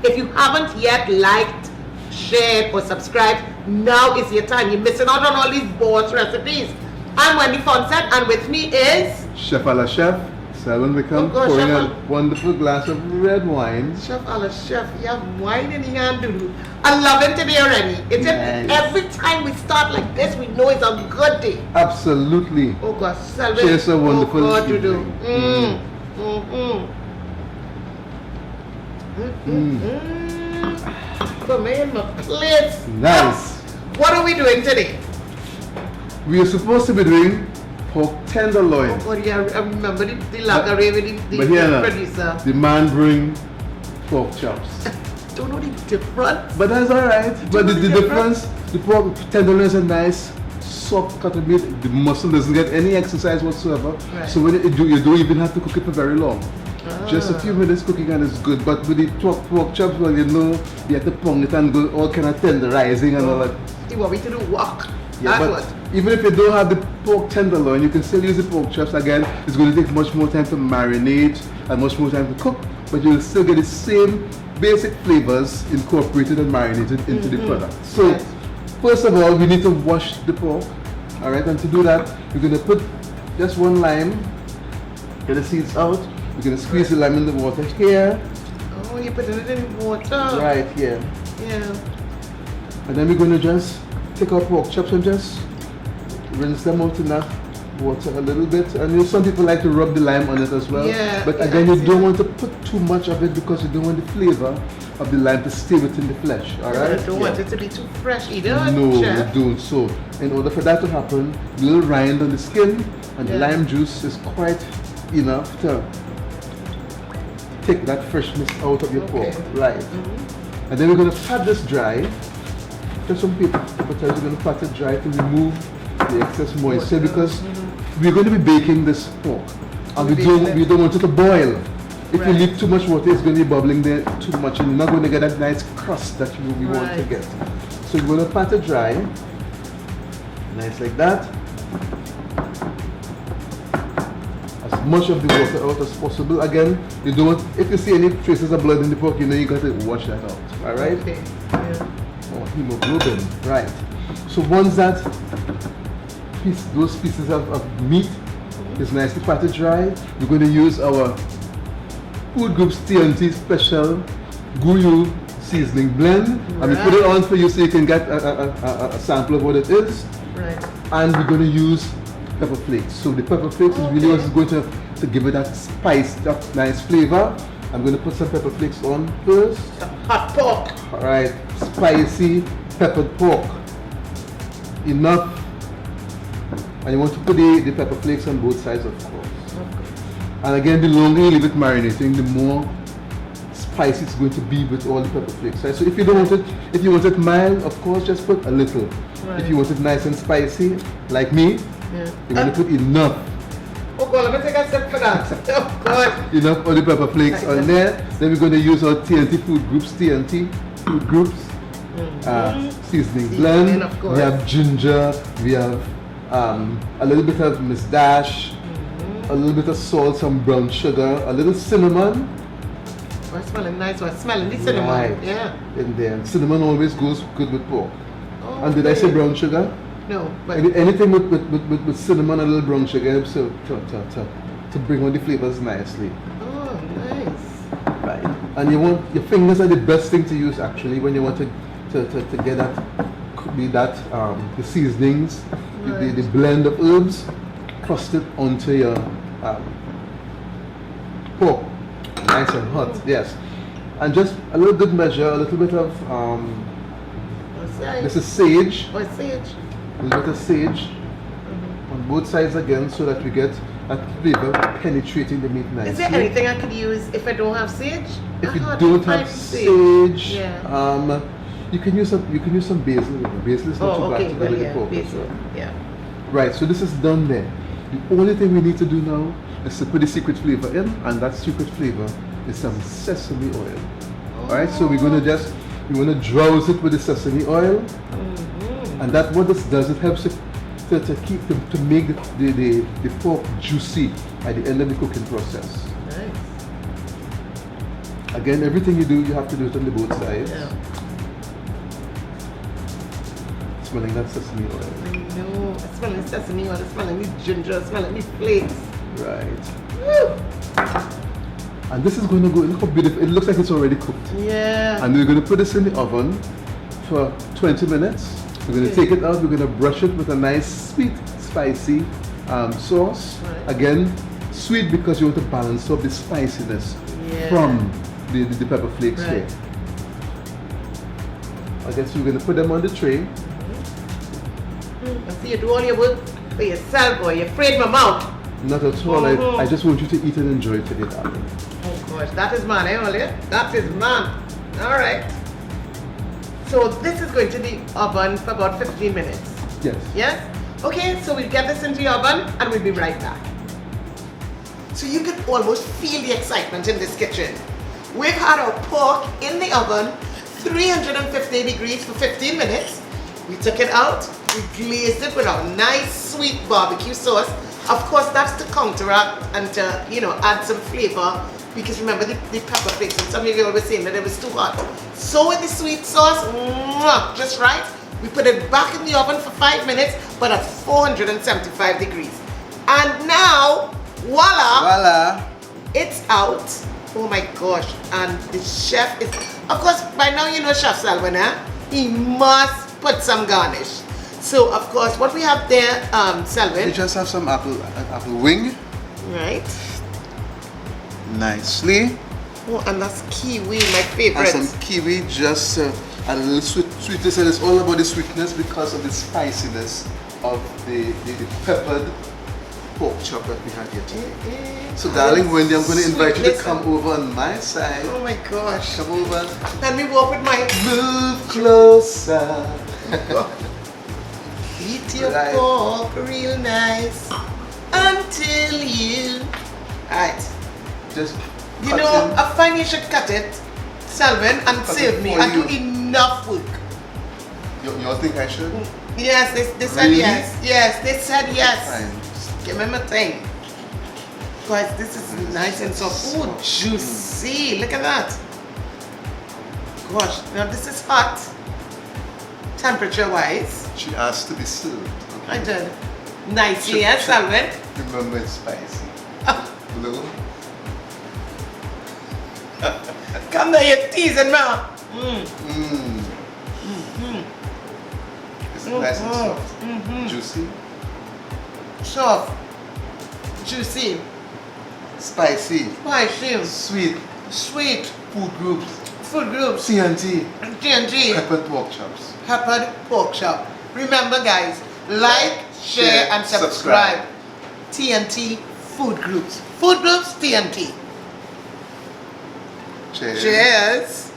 If you haven't yet liked, shared, or subscribed, now is your time. You're missing out on all these boss recipes. I'm Wendy Fonset, and with me is Chef a la Chef, Selwyn Wickham, pouring a wonderful glass of red wine. Chef a la Chef, you have wine in your hand, dude. I love it today already. It's nice. Every time we start like this, we know it's a good day. Absolutely. Oh gosh, Selwyn. Cheers, a wonderful God, you do. Come in my plate. Nice. What are we doing today? We are supposed to be doing pork tenderloin. Oh God, yeah, I remember the lagare with the producer. The man bring pork chops. Don't know the difference. But that's alright. But the difference, the pork tenderloin is a nice soft cut of meat. The muscle doesn't get any exercise whatsoever. Right. So when you don't even have to cook it for very long. Just a few minutes cooking and it's good. But with the pork chops, well, you know, you have to pound it and go all kind of tenderizing and all that. You want me to do work? Yeah, but even if you don't have the pork tenderloin, you can still use the pork chops. Again, it's going to take much more time to marinate and much more time to cook, but you'll still get the same basic flavors incorporated and marinated into the product. So, first of all, we need to wash the pork. All right, and to do that, we're going to put just one lime, get the seeds out. We're going to squeeze the lime in the water here. Oh, you're putting it in water. Right here. Yeah. And then we're going to just take our pork chops and just rinse them out in that water a little bit. And you know, some people like to rub the lime on it as well. Yeah, but again, you don't want to put too much of it because you don't want the flavor of the lime to stay within the flesh. Alright? You don't want it to be too fresh either. No, Chef. you don't. So, in order for that to happen, a little rind on the skin and the lime juice is quite enough to take that freshness out of your pork. Right. And then we're going to pat this dry. Just some people are going to pat it dry to remove the excess moisture because we're going to be baking this pork and we don't want it to boil. If you leave too much water, it's going to be bubbling there too much and you're not going to get that nice crust that we want to get. So we're going to pat it dry, nice like that. As much of the water out as possible. Again, you don't want, if you see any traces of blood in the pork, you know you got to wash that out. Alright? Okay. Yeah. Oh, hemoglobin. Right. So once that those pieces of meat is nicely patted dry, we're going to use our Food Group's TnT special Goya seasoning blend. And we put it on for you so you can get a sample of what it is. Right. And we're going to use pepper flakes. So the pepper flakes is really what's going to give it that spice, that nice flavor. I'm going to put some pepper flakes on first. Hot pork. Alright, spicy peppered pork. Enough. And you want to put the pepper flakes on both sides, of course. And again, the longer you leave it marinating, the more spicy it's going to be with all the pepper flakes. Right? So if you don't want it, if you want it mild, of course, just put a little. Right. If you want it nice and spicy, like me, you're going to put enough. Oh God, let me take a step for that. Oh God. Enough of the pepper flakes on there. Then we're going to use our TnT Food Groups seasoning blend. We have ginger, we have a little bit of Miss Dash, a little bit of salt, some brown sugar, a little cinnamon. Oh, it's smelling nice. I'm smelling the cinnamon. Right. Yeah. In there. Cinnamon always goes good with pork. Oh, and did I say brown sugar? No. But anything with cinnamon and a little brown sugar helps to bring on the flavors nicely. Oh, nice. Right. And your fingers are the best thing to use actually when you want to get the seasonings, the blend of herbs, crust it onto your pork. Nice and hot, yes. And just a little good measure, a little bit of this is sage. What sage? A little bit of sage on both sides again so that we get that flavor penetrating the meat nicely. Is there anything I could use if I don't have sage? If you don't have sage, you can use some basil. Basil is not too bad to go with the pork. Basil. Yeah. Right, so this is done there. The only thing we need to do now is to put the secret flavor in, and that secret flavor is some sesame oil. Alright, so we're going to drowse it with the sesame oil, and that what this does, it helps it to make the pork juicy at the end of the cooking process. Nice. Again, everything you do, you have to do it on the both sides. Yeah. Smelling that sesame oil. I know. It's smelling sesame oil, it's smelling the ginger, it's smelling the flakes. Right. Woo! And this is going to go, look how beautiful, it looks like it's already cooked. Yeah. And we're going to put this in the oven for 20 minutes. We're going to take it out, we're going to brush it with a nice sweet, spicy sauce. Right. Again, sweet because you want to balance up the spiciness from the pepper flakes here. I guess we're going to put them on the tray. I see you do all your work for yourself, boy. You're afraid my mouth. Not at all. I just want you to eat and enjoy it today, darling. Oh gosh, that is man, eh, Ollie? That is man. Alright. So this is going to the oven for about 15 minutes. Yes. Yes? Okay, so we'll get this into the oven and we'll be right back. So you can almost feel the excitement in this kitchen. We've had our pork in the oven, 350 degrees for 15 minutes. We took it out, we glazed it with our nice sweet barbecue sauce. Of course, that's to counteract and to, you know, add some flavor, because remember the pepper flakes, and some of you were saying that it was too hot. So with the sweet sauce, just right. We put it back in the oven for 5 minutes, but at 475 degrees. And now, voila, it's out. Oh my gosh, and the chef is, of course, by now you know Chef Selwyn, eh? He must put some garnish. So, of course, what we have there, Selwyn. We just have some apple wing. Right. Nicely. Oh, and that's kiwi, my favorite. And some kiwi, just a little sweetness, and it's all about the sweetness because of the spiciness of the peppered pork chop that we had here today. So, darling Wendy, I'm going to invite you to come over on my side. Oh my gosh. Come over. Let me walk with my... Move closer. Eat your pork real nice until you... Alright. Just you know, I find you should cut it, Selwyn, and save me. I do enough work. You all think I should? Yes, they said Really? yes. Yes, they said yes. Fine. Just give me my thing. Guys, this is nice and soft. Oh, juicy. Look at that. Gosh, now this is hot. Temperature-wise. She asked to be served. Okay. I did. Nicely, yes, Selwyn. Remember, it's spicy. Blue. Come there, you're teasing me. It's nice and soft. Juicy. Soft. Juicy. Spicy. Spicy. Sweet. Sweet. Food groups. Food groups. TnT. TnT. Peppered pork chops. Peppered pork chop. Remember, guys, like, share, and subscribe. TnT Food Groups. Food Groups TnT. Cheers. Cheers.